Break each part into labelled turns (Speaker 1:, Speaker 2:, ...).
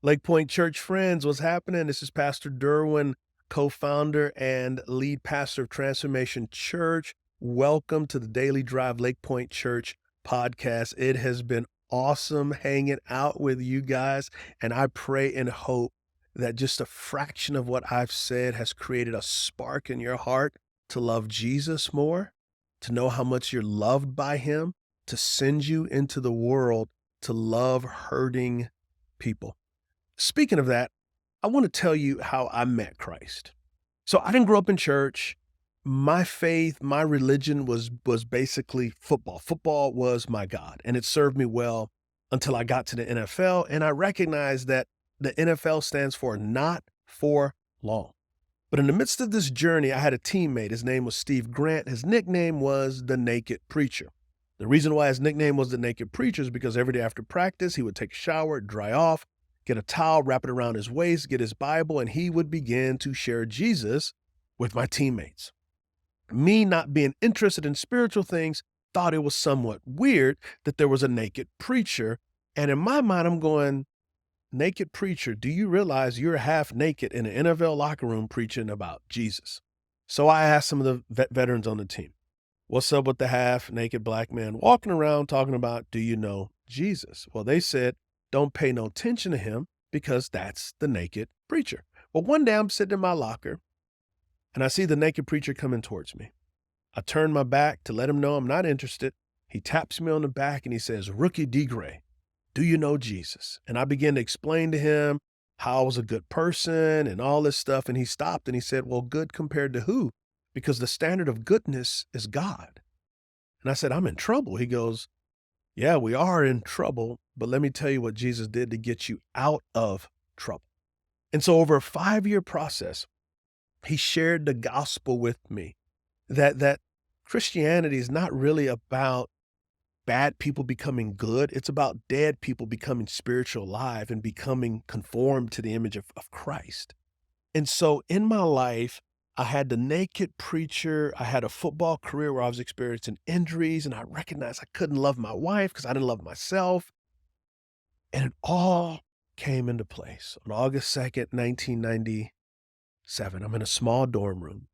Speaker 1: Lake Point Church friends, what's happening? This is Pastor Derwin, co-founder and lead pastor of Transformation Church. Welcome to the Daily Drive Lake Point Church podcast. It has been awesome hanging out with you guys, and I pray and hope that just a fraction of what I've said has created a spark in your heart to love Jesus more, to know how much you're loved by him, to send you into the world to love hurting people. Speaking of that, I want to tell you how I met Christ. So I didn't grow up in church. My faith, my religion was basically football. Football was my God, and it served me well until I got to the NFL, and I recognized that the NFL stands for not for long. But in the midst of this journey, I had a teammate. His name was Steve Grant. His nickname was the Naked Preacher. The reason why his nickname was the Naked Preacher is because every day after practice, he would take a shower, dry off, get a towel, wrap it around his waist, get his Bible, and he would begin to share Jesus with my teammates. Me not being interested in spiritual things, thought it was somewhat weird that there was a naked preacher. And in my mind, I'm going, naked preacher, do you realize you're half naked in an NFL locker room preaching about Jesus? So I asked some of the veterans on the team, what's up with the half naked black man walking around talking about, do you know Jesus? Well, they said, don't pay no attention to him because that's the naked preacher. Well, one day I'm sitting in my locker and I see the naked preacher coming towards me. I turn my back to let him know I'm not interested. He taps me on the back and he says, Rookie D. Gray, do you know Jesus? And I began to explain to him how I was a good person and all this stuff. And he stopped and he said, well, good compared to who? Because the standard of goodness is God. And I said, I'm in trouble. He goes, yeah, we are in trouble, but let me tell you what Jesus did to get you out of trouble. And so over a 5-year process, he shared the gospel with me that Christianity is not really about bad people becoming good. It's about dead people becoming spiritual alive and becoming conformed to the image of Christ. And so in my life, I had the naked preacher. I had a football career where I was experiencing injuries, and I recognized I couldn't love my wife because I didn't love myself. And it all came into place. On August 2nd, 1997, I'm in a small dorm room,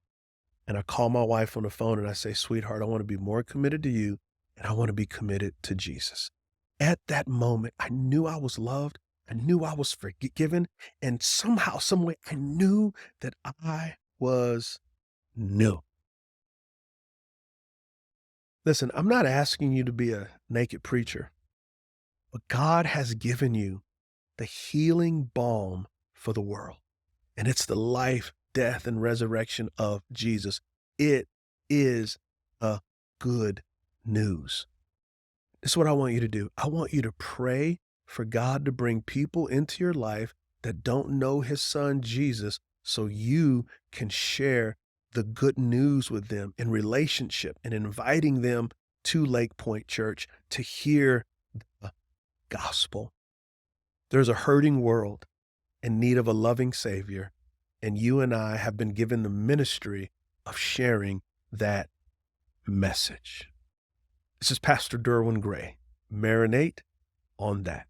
Speaker 1: and I call my wife on the phone, and I say, sweetheart, I want to be more committed to you, and I want to be committed to Jesus. At that moment, I knew I was loved. I knew I was forgiven. And somehow, some way, I knew that I was new. Listen, I'm not asking you to be a naked preacher, but God has given you the healing balm for the world. And it's the life, death, and resurrection of Jesus. It is a good news. This is what I want you to do. I want you to pray for God to bring people into your life that don't know his son, Jesus, so you can share the good news with them in relationship and inviting them to Lake Point Church to hear the gospel. There's a hurting world in need of a loving Savior, and you and I have been given the ministry of sharing that message. This is Pastor Derwin Gray. Marinate on that.